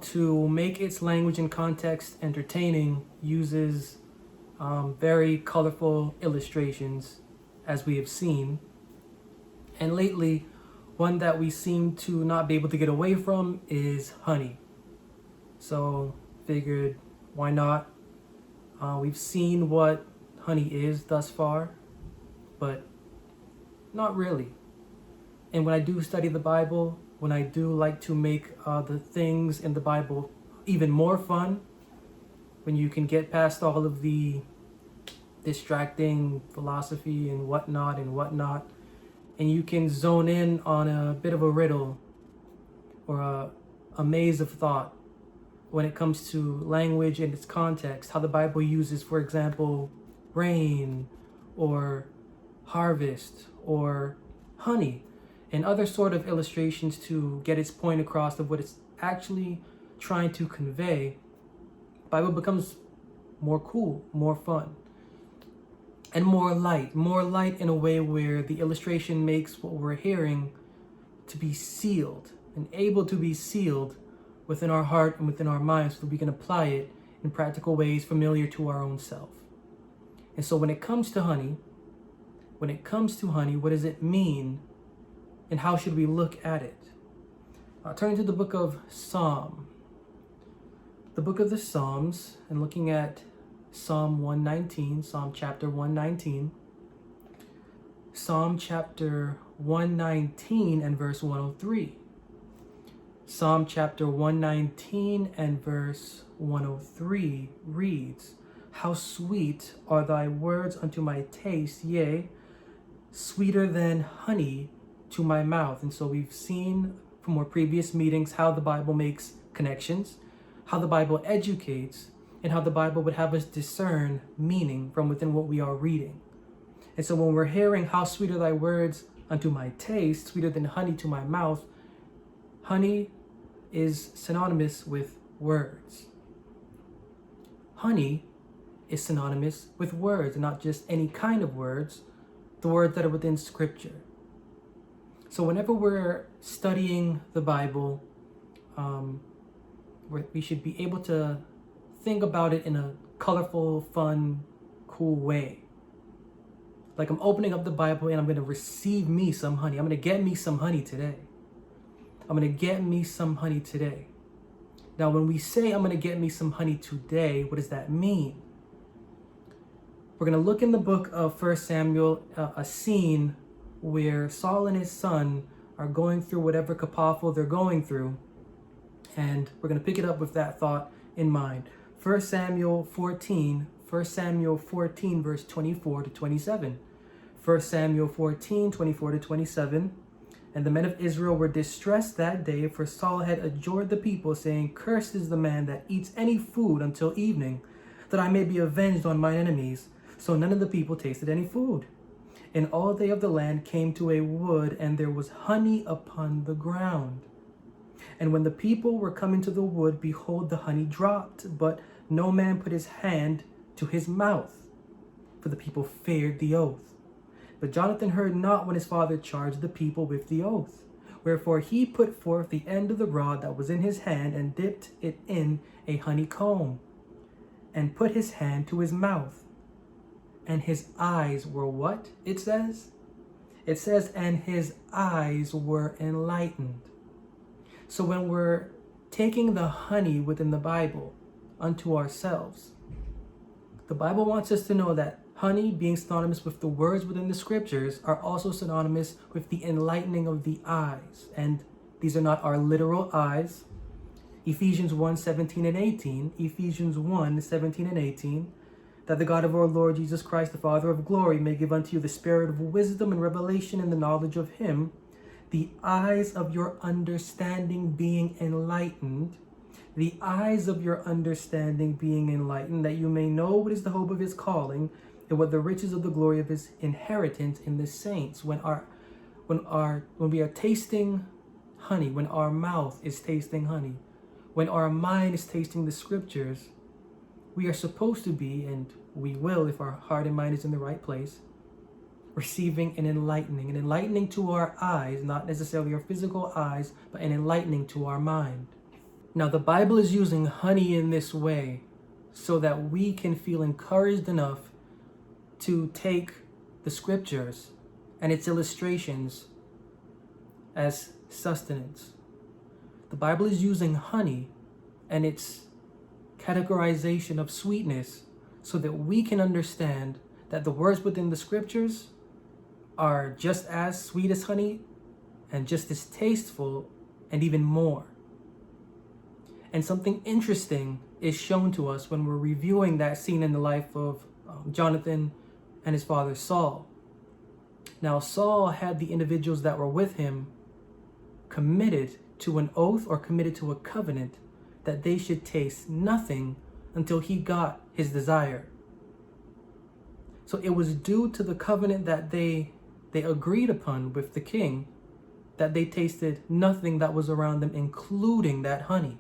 to make its language and context entertaining, uses very colorful illustrations, as we have seen. And lately, one that we seem to not be able to get away from is honey. So, figured, why not? We've seen what honey is thus far, but not really. And when I do study the Bible, when I do like to make the things in the Bible even more fun, when you can get past all of the distracting philosophy and whatnot, and you can zone in on a bit of a riddle or a maze of thought when it comes to language and its context, how the Bible uses, for example, rain or harvest or honey and other sort of illustrations to get its point across of what it's actually trying to convey. The Bible becomes more cool, more fun, and more light in a way where the illustration makes what we're hearing to be sealed and able to be sealed within our heart and within our minds so that we can apply it in practical ways familiar to our own self. And so when it comes to honey, what does it mean and how should we look at it? Turning to the book of Psalm. The book of the Psalms, and looking at Psalm 119, Psalm chapter 119. Psalm chapter 119 and verse 103. Psalm chapter 119 and verse 103 reads, "How sweet are thy words unto my taste, yea, sweeter than honey to my mouth." And so we've seen from our previous meetings how the Bible makes connections, how the Bible educates, and how the Bible would have us discern meaning from within what we are reading. And so when we're hearing "how sweet are thy words unto my taste, sweeter than honey to my mouth," honey is synonymous with words. Honey is synonymous with words, and not just any kind of words, the words that are within Scripture. So whenever we're studying the Bible, we should be able to think about it in a colorful, fun, cool way. Like I'm opening up the Bible and I'm going to receive me some honey. I'm going to get me some honey today. Now, when we say I'm going to get me some honey today, what does that mean? We're going to look in the book of 1 Samuel, a scene where Saul and his son are going through whatever kerfuffle they're going through. And we're going to pick it up with that thought in mind. 1 Samuel 14, verse 24 to 27. 1 Samuel 14, 24 to 27. "And the men of Israel were distressed that day, for Saul had adjured the people, saying, Cursed is the man that eats any food until evening, that I may be avenged on mine enemies. So none of the people tasted any food. And all they of the land came to a wood, and there was honey upon the ground. And when the people were coming to the wood, behold, the honey dropped, but no man put his hand to his mouth, for the people feared the oath. But Jonathan heard not when his father charged the people with the oath. Wherefore he put forth the end of the rod that was in his hand, and dipped it in a honeycomb, and put his hand to his mouth. And his eyes were" what? It says, "and his eyes were enlightened." So when we're taking the honey within the Bible unto ourselves, the Bible wants us to know that honey, being synonymous with the words within the Scriptures, are also synonymous with the enlightening of the eyes. And these are not our literal eyes. Ephesians 1, 17 and 18. Ephesians 1, 17 and 18. "That the God of our Lord Jesus Christ, the Father of glory, may give unto you the spirit of wisdom and revelation in the knowledge of him, the eyes of your understanding being enlightened." The eyes of your understanding being enlightened, that you may know what is the hope of his calling, and what the riches of the glory of his inheritance in the saints. When we are tasting honey, when our mouth is tasting honey, when our mind is tasting the Scriptures, we are supposed to be, and we will if our heart and mind is in the right place, receiving an enlightening to our eyes, not necessarily our physical eyes, but an enlightening to our mind. Now, the Bible is using honey in this way so that we can feel encouraged enough to take the scriptures and its illustrations as sustenance. The Bible is using honey and its categorization of sweetness so that we can understand that the words within the scriptures are just as sweet as honey and just as tasteful and even more. And something interesting is shown to us when we're reviewing that scene in the life of Jonathan and his father Saul. Now, Saul had the individuals that were with him committed to an oath or committed to a covenant that they should taste nothing until he got his desire. So it was due to the covenant that they agreed upon with the king that they tasted nothing that was around them, including that honey.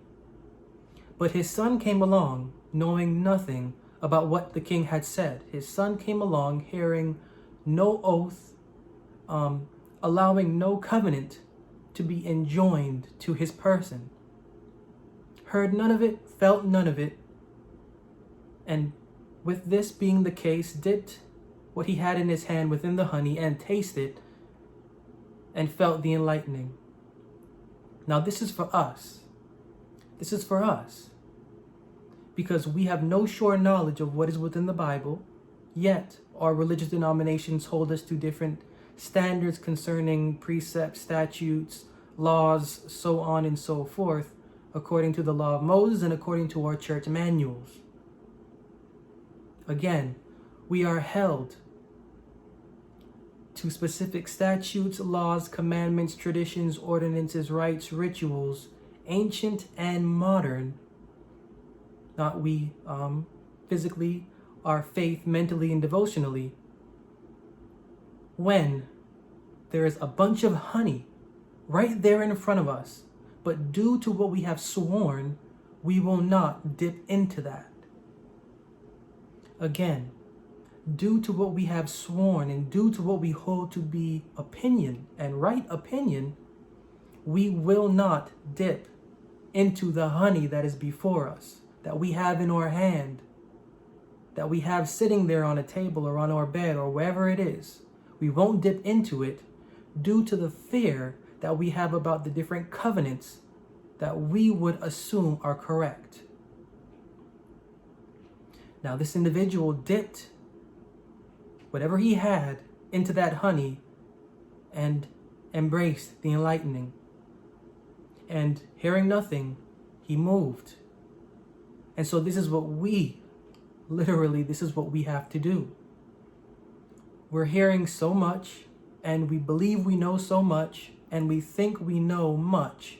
But his son came along knowing nothing about what the king had said. His son came along hearing no oath, allowing no covenant to be enjoined to his person. Heard none of it, felt none of it, and with this being the case, dipped what he had in his hand within the honey and tasted and felt the enlightening. Now this is for us. This is for us. Because we have no sure knowledge of what is within the Bible, yet our religious denominations hold us to different standards concerning precepts, statutes, laws, so on and so forth, according to the law of Moses and according to our church manuals. Again, we are held to specific statutes, laws, commandments, traditions, ordinances, rites, rituals, ancient and modern. Not we physically, our faith mentally and devotionally. When there is a bunch of honey right there in front of us, but due to what we have sworn, we will not dip into that. Again, due to what we have sworn and due to what we hold to be opinion and right opinion, we will not dip into the honey that is before us, that we have in our hand, that we have sitting there on a table or on our bed or wherever it is. We won't dip into it due to the fear that we have about the different covenants that we would assume are correct. Now, this individual dipped whatever he had into that honey and embraced the enlightening. And hearing nothing, he moved. And so this is what this is what we have to do. We're hearing so much, and we believe we know so much, and we think we know much.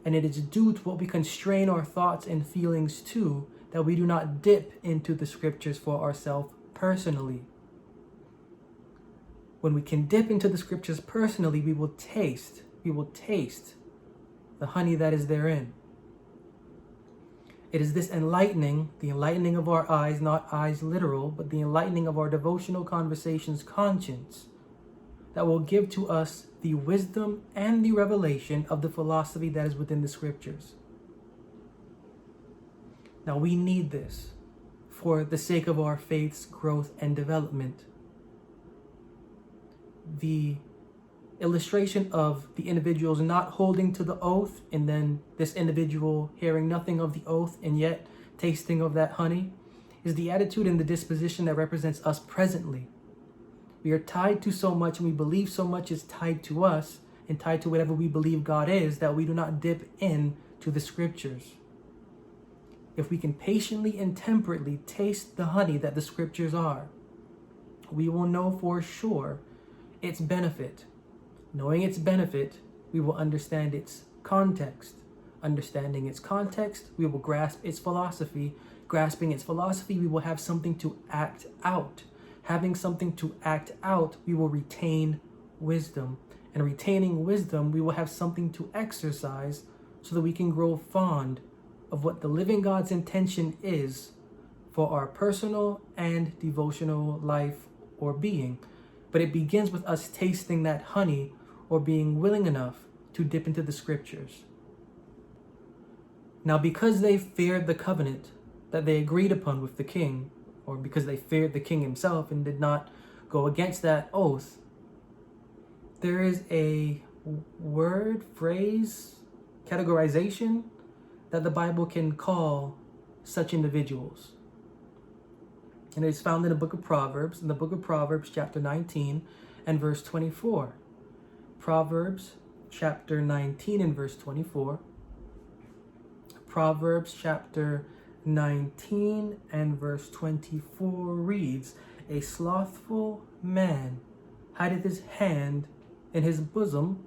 And it is due to what we constrain our thoughts and feelings to that we do not dip into the scriptures for ourselves personally. When we can dip into the scriptures personally, we will taste the honey that is therein. It is this enlightening, the enlightening of our eyes, not eyes literal, but the enlightening of our devotional conversations conscience, that will give to us the wisdom and the revelation of the philosophy that is within the scriptures. Now we need this for the sake of our faith's growth and development. The illustration of the individuals not holding to the oath and then this individual hearing nothing of the oath and yet tasting of that honey is the attitude and the disposition that represents us presently. We are tied to so much and we believe so much is tied to us and tied to whatever we believe God is that we do not dip in to the scriptures. If we can patiently and temperately taste the honey that the scriptures are, we will know for sure its benefit. Knowing its benefit, we will understand its context. Understanding its context, we will grasp its philosophy. Grasping its philosophy, we will have something to act out. Having something to act out, we will retain wisdom. And retaining wisdom, we will have something to exercise so that we can grow fond of what the living God's intention is for our personal and devotional life or being. But it begins with us tasting that honey or being willing enough to dip into the scriptures. Now, because they feared the covenant that they agreed upon with the king, or because they feared the king himself and did not go against that oath, there is a word, phrase, categorization that the Bible can call such individuals. And it's found in the book of Proverbs, chapter 19 and verse 24. Proverbs chapter 19 and verse 24. Proverbs chapter 19 and verse 24 reads, "A slothful man hideth his hand in his bosom,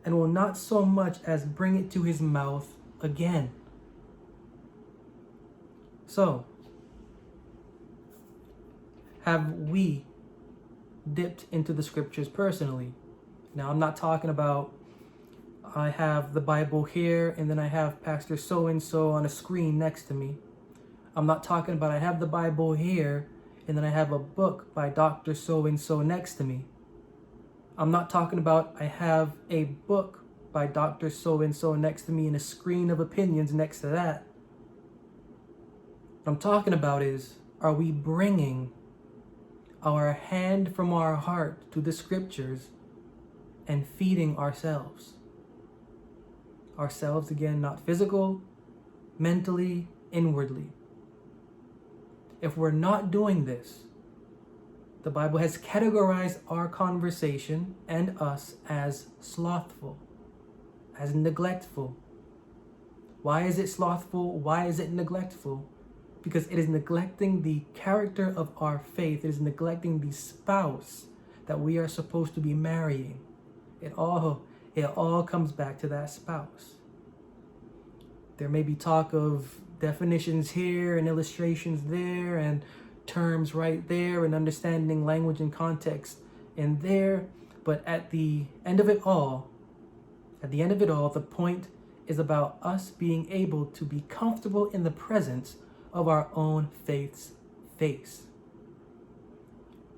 and will not so much as bring it to his mouth again." So, have we dipped into the scriptures personally? Now, I'm not talking about I have the Bible here and then I have Pastor so-and-so on a screen next to me. I'm not talking about I have the Bible here and then I have a book by Dr. so-and-so next to me. I'm not talking about I have a book by Dr. so-and-so next to me and a screen of opinions next to that. What I'm talking about is, are we bringing our hand from our heart to the scriptures and feeding ourselves? Ourselves, again, not physical, mentally, inwardly. If we're not doing this, the Bible has categorized our conversation and us as slothful, as neglectful. Why is it slothful? Why is it neglectful? Because it is neglecting the character of our faith. It is neglecting the spouse that we are supposed to be marrying. It all comes back to that spouse. There may be talk of definitions here and illustrations there and terms right there and understanding language and context in there. But at the end of it all, the point is about us being able to be comfortable in the presence of our own faith's face.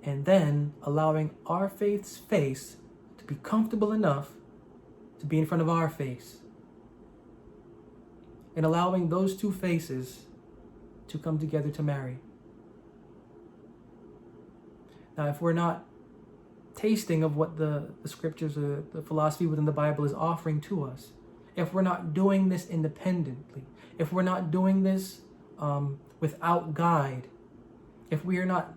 And then allowing our faith's face to be comfortable enough to be in front of our face. And allowing those two faces to come together to marry. Now, if we're not tasting of what the scriptures, the philosophy within the Bible is offering to us, if we're not doing this independently, if we're not doing this without guide, if we are not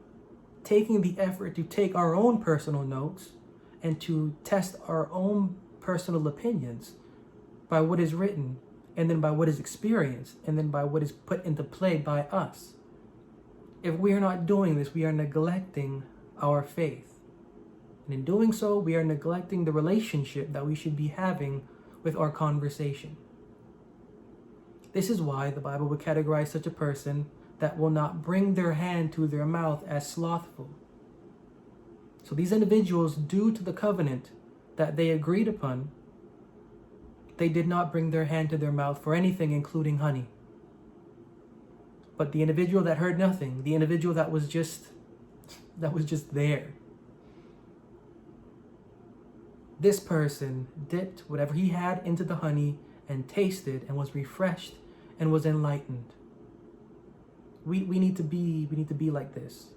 taking the effort to take our own personal notes and to test our own personal opinions by what is written, and then by what is experienced, and then by what is put into play by us. If we are not doing this, we are neglecting our faith. And in doing so, we are neglecting the relationship that we should be having with our conversation. This is why the Bible would categorize such a person that will not bring their hand to their mouth as slothful. So these individuals, due to the covenant that they agreed upon, they did not bring their hand to their mouth for anything, including honey. But the individual that heard nothing, the individual that was just there, this person dipped whatever he had into the honey and tasted and was refreshed and was enlightened. We need to be like this.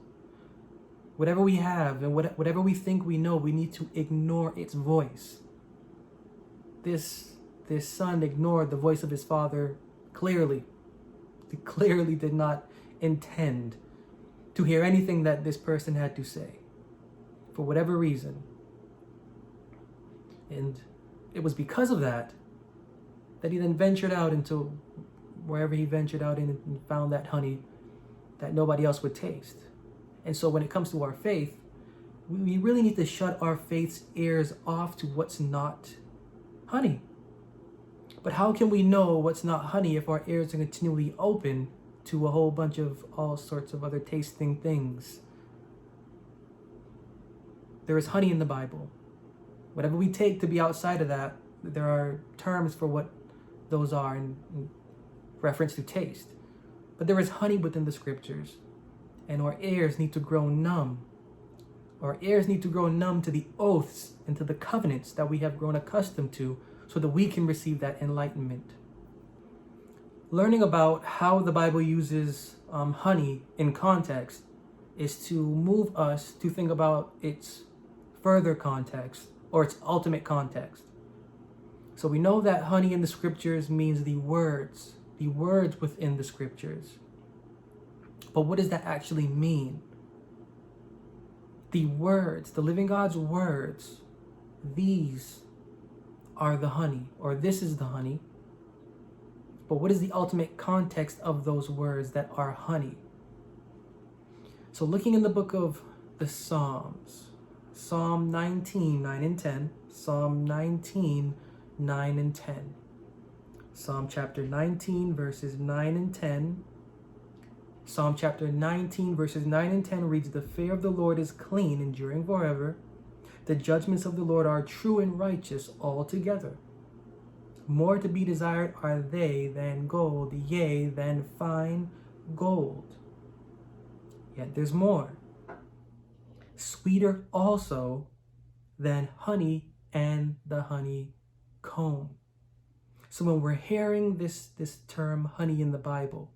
Whatever we have and whatever we think we know, we need to ignore its voice. This son ignored the voice of his father clearly. He clearly did not intend to hear anything that this person had to say, for whatever reason. And it was because of that he then ventured out into wherever he ventured out in and found that honey that nobody else would taste. And so when it comes to our faith, we really need to shut our faith's ears off to what's not honey. But how can we know what's not honey if our ears are continually open to a whole bunch of all sorts of other tasting things? There is honey in the Bible. Whatever we take to be outside of that, there are terms for what those are in reference to taste. But there is honey within the scriptures, and our ears need to grow numb. Our ears need to grow numb to the oaths and to the covenants that we have grown accustomed to, so that we can receive that enlightenment. learning about how the Bible uses honey in context is to move us to think about its further context or its ultimate context. So we know that honey in the scriptures means the words within the scriptures. But what does that actually mean? The words, the living God's words, these are the honey, or this is the honey. But what is the ultimate context of those words that are honey? So looking in the book of the Psalms, Psalm 19, 9 and 10, Psalm 19, 9 and 10. Psalm chapter 19, verses 9 and 10. Psalm chapter 19, verses 9 and 10 reads, "The fear of the Lord is clean, enduring forever. The judgments of the Lord are true and righteous altogether. More to be desired are they than gold, yea, than fine gold. Yet there's more. Sweeter also than honey and the honeycomb." So when we're hearing this term honey in the Bible,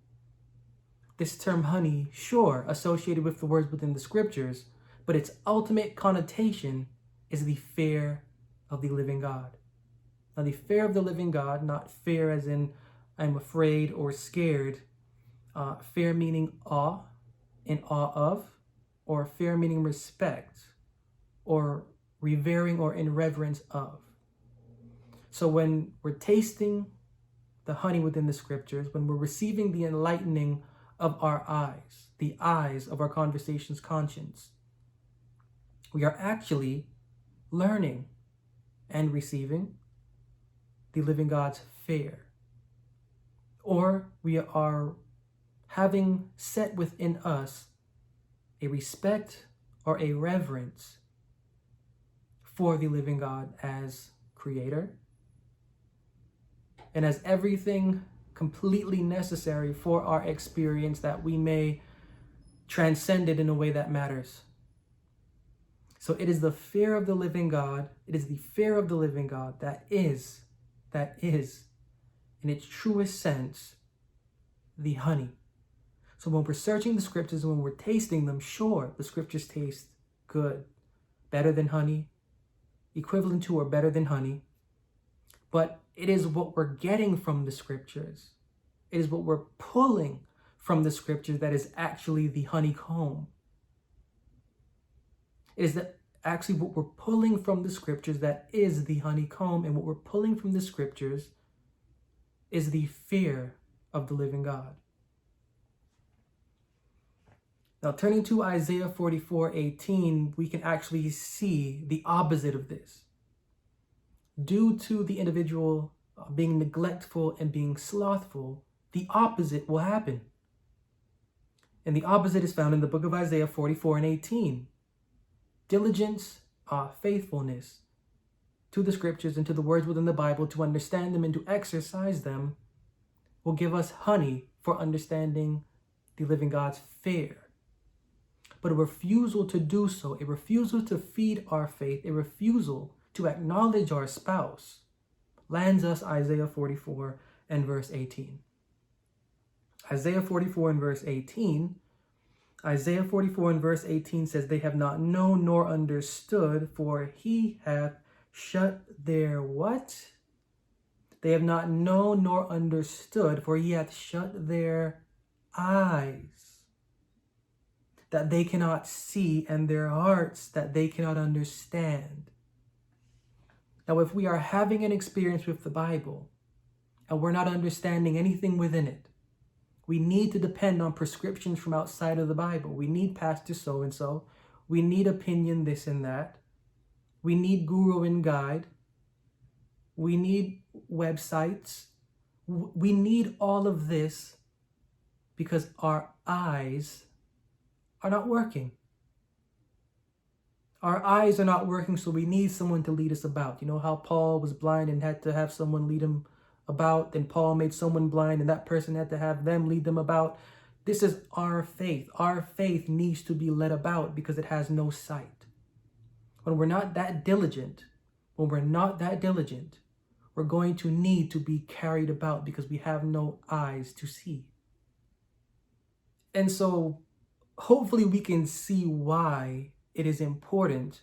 this term honey, sure, associated with the words within the scriptures, but its ultimate connotation is the fear of the living God. Now, the fear of the living God, not fear as in I'm afraid or scared, fear meaning awe, in awe of, or fear meaning respect, or revering or in reverence of. So when we're tasting the honey within the scriptures, when we're receiving the enlightening of our eyes, the eyes of our conversation's conscience, we are actually learning and receiving the living God's fear. Or we are having set within us a respect or a reverence for the living God as creator and as everything completely necessary for our experience, that we may transcend it in a way that matters. So it is the fear of the living God, it is the fear of the living God that is, in its truest sense, the honey. So when we're searching the scriptures, when we're tasting them, sure, the scriptures taste good, better than honey, equivalent to or better than honey. But it is what we're getting from the scriptures. It is what we're pulling from the scriptures that is actually the honeycomb. It is that actually what we're pulling from the scriptures that is the honeycomb, and what we're pulling from the scriptures is the fear of the living God. Now, turning to Isaiah 44:18, we can actually see the opposite of this. Due to the individual being neglectful and being slothful, the opposite will happen. And the opposite is found in the book of Isaiah 44:18. Diligence, faithfulness to the scriptures and to the words within the Bible, to understand them and to exercise them, will give us honey for understanding the living God's fear. But a refusal to do so, a refusal to feed our faith, a refusal to acknowledge our spouse, lands us Isaiah 44 and verse 18. Isaiah 44 and verse 18, Isaiah 44 and verse 18 says, "They have not known nor understood, for he hath shut their" what? "They have not known nor understood, for he hath shut their eyes, that they cannot see, and their hearts, that they cannot understand." Now, if we are having an experience with the Bible and we're not understanding anything within it, we need to depend on prescriptions from outside of the Bible. We need Pastor so-and-so. We need opinion this and that. We need guru and guide. We need websites. We need all of this because our eyes are not working. Our eyes are not working, so we need someone to lead us about. You know how Paul was blind and had to have someone lead him about, then Paul made someone blind and that person had to have them lead them about. This is our faith. Our faith needs to be led about because it has no sight. When we're not that diligent, we're going to need to be carried about because we have no eyes to see. And so hopefully we can see why it is important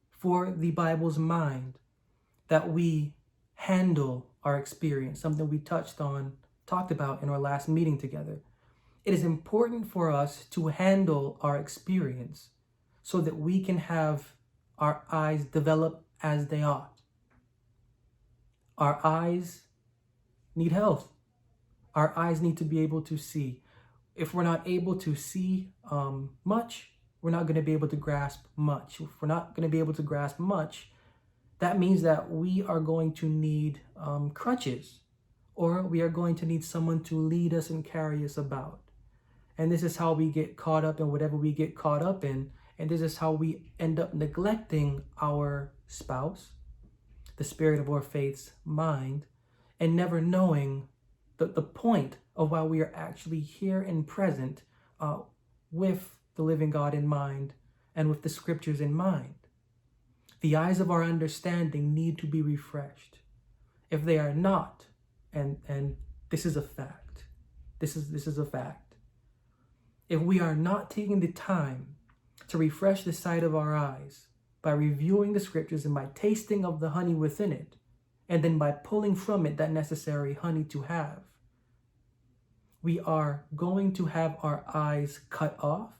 for the Bible's mind that we handle our experience, something we talked about in our last meeting together. It is important for us to handle our experience so that we can have our eyes develop as they ought. Our eyes need health. Our eyes need to be able to see. If we're not able to see much, we're not going to be able to grasp much. If we're not going to be able to grasp much, that means that we are going to need crutches, or we are going to need someone to lead us and carry us about. And this is how we get caught up in whatever we get caught up in. And this is how we end up neglecting our spouse, the spirit of our faith's mind, and never knowing the point of why we are actually here and present with the living God in mind and with the scriptures in mind. The eyes of our understanding need to be refreshed. If they are not, and this is a fact, this is a fact. If we are not taking the time to refresh the sight of our eyes by reviewing the scriptures and by tasting of the honey within it, and then by pulling from it that necessary honey to have, we are going to have our eyes cut off,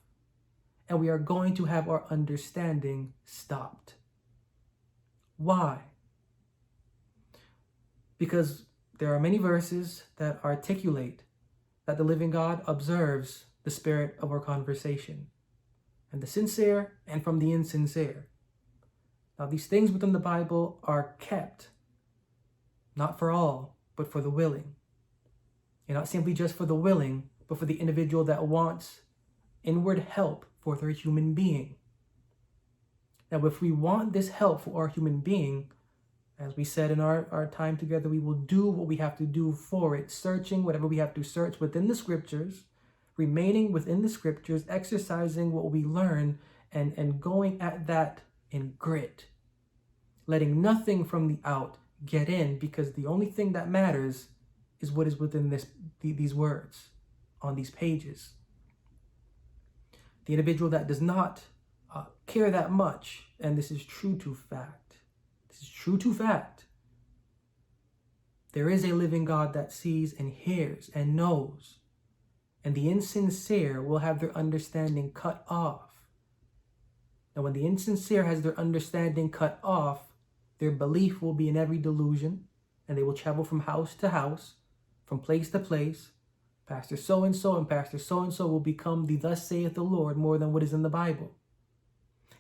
and we are going to have our understanding stopped. Why? Because there are many verses that articulate that the living God observes the spirit of our conversation, and the sincere and from the insincere. Now, these things within the Bible are kept, not for all, but for the willing. And not simply just for the willing, but for the individual that wants inward help for their human being. Now, if we want this help for our human being, as we said in our time together, we will do what we have to do for it, searching whatever we have to search within the scriptures, remaining within the scriptures, exercising what we learn, and going at that in grit, letting nothing from the out get in, because the only thing that matters is what is within these words on these pages. The individual that does not care that much, and this is true to fact, there is a living God that sees and hears and knows, and the insincere will have their understanding cut off. Now, when the insincere has their understanding cut off, their belief will be in every delusion, and they will travel from house to house, from place to place. Pastor so-and-so and Pastor so-and-so will become the thus saith the Lord more than what is in the Bible.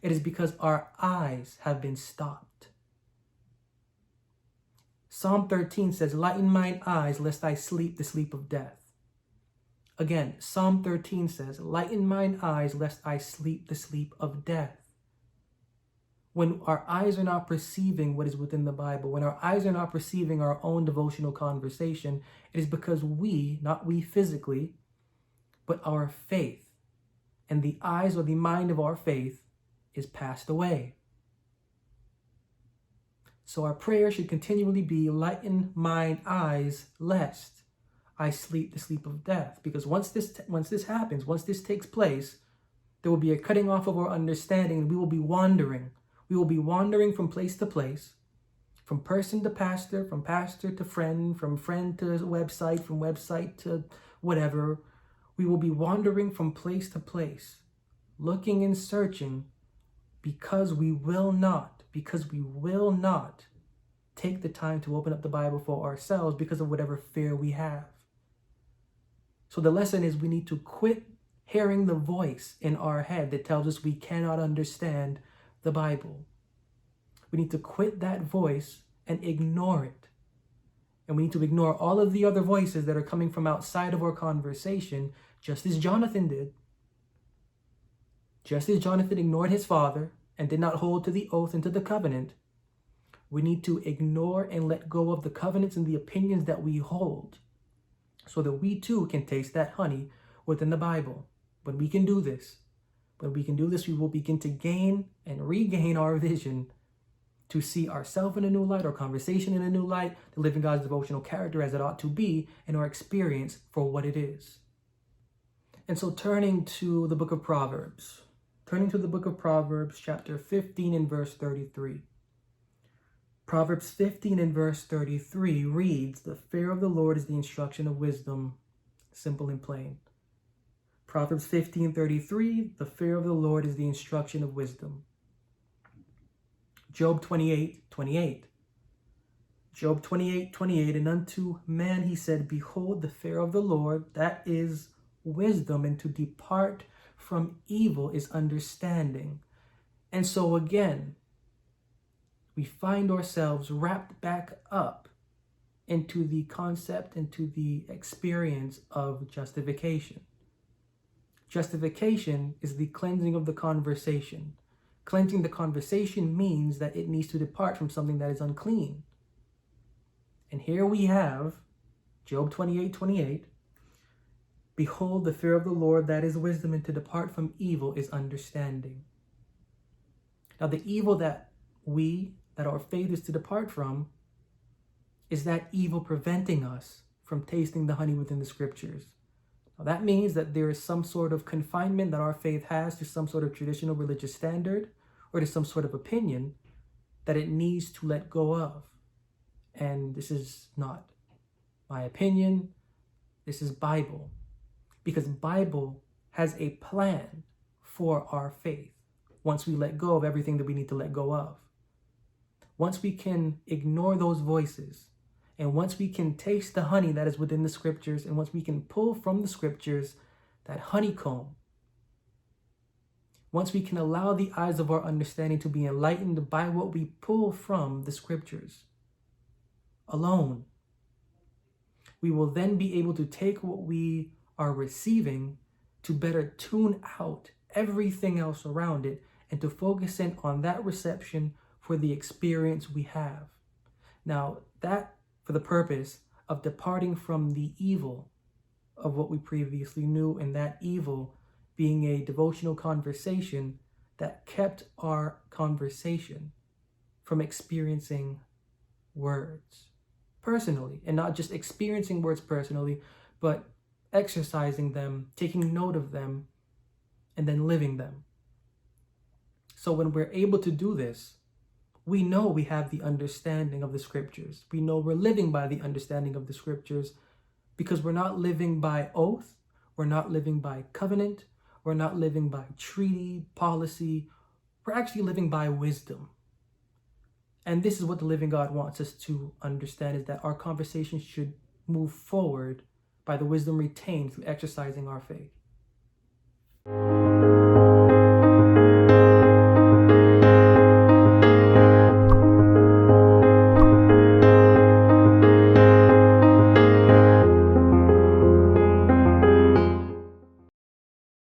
It is because our eyes have been stopped. Psalm 13 says, "Lighten mine eyes, lest I sleep the sleep of death." Again, Psalm 13 says, "Lighten mine eyes, lest I sleep the sleep of death." When our eyes are not perceiving what is within the Bible, when our eyes are not perceiving our own devotional conversation, it is because we, not we physically, but our faith, and the eyes or the mind of our faith is passed away. So our prayer should continually be, "Lighten mine eyes, lest I sleep the sleep of death." Because once this happens, once this takes place, there will be a cutting off of our understanding, and we will be wandering. We will be wandering from place to place, from person to pastor, from pastor to friend, from friend to website, from website to whatever. We will be wandering from place to place, looking and searching, because we will not take the time to open up the Bible for ourselves because of whatever fear we have. So the lesson is, we need to quit hearing the voice in our head that tells us we cannot understand the Bible. We need to quit that voice and ignore it. And we need to ignore all of the other voices that are coming from outside of our conversation, just as Jonathan did. Just as Jonathan ignored his father and did not hold to the oath and to the covenant, we need to ignore and let go of the covenants and the opinions that we hold, so that we too can taste that honey within the Bible. When we can do this, we will begin to gain and regain our vision to see ourselves in a new light, our conversation in a new light, to live in God's devotional character as it ought to be, and our experience for what it is. And so turning to the book of Proverbs, chapter 15 and verse 33. Proverbs 15 and verse 33 reads, "The fear of the Lord is the instruction of wisdom," simple and plain. Proverbs 15:33, "The fear of the Lord is the instruction of wisdom." Job 28:28. Job 28:28, "And unto man he said, Behold, the fear of the Lord, that is wisdom, and to depart from evil is understanding." And so again, we find ourselves wrapped back up into the concept, into the experience of justification. Justification is the cleansing of the conversation. Cleansing the conversation means that it needs to depart from something that is unclean. And here we have Job 28:28. "Behold, the fear of the Lord, that is wisdom, and to depart from evil is understanding." Now, the evil that our faith is to depart from is that evil preventing us from tasting the honey within the scriptures. Now, that means that there is some sort of confinement that our faith has to some sort of traditional religious standard or to some sort of opinion that it needs to let go of. And this is not my opinion. This is Bible. Because Bible has a plan for our faith once we let go of everything that we need to let go of. Once we can ignore those voices, and once we can taste the honey that is within the scriptures, and once we can pull from the scriptures that honeycomb, once we can allow the eyes of our understanding to be enlightened by what we pull from the scriptures alone, we will then be able to take what we are receiving to better tune out everything else around it and to focus in on that reception for the experience we have. Now, that for the purpose of departing from the evil of what we previously knew, and that evil being a devotional conversation that kept our conversation from experiencing words personally, and not just experiencing words personally, but exercising them, taking note of them, and then living them. So when we're able to do this, we know we have the understanding of the scriptures. We know we're living by the understanding of the scriptures because we're not living by oath, we're not living by covenant, we're not living by treaty, policy, we're actually living by wisdom. And this is what the living God wants us to understand, is that our conversation should move forward by the wisdom retained through exercising our faith.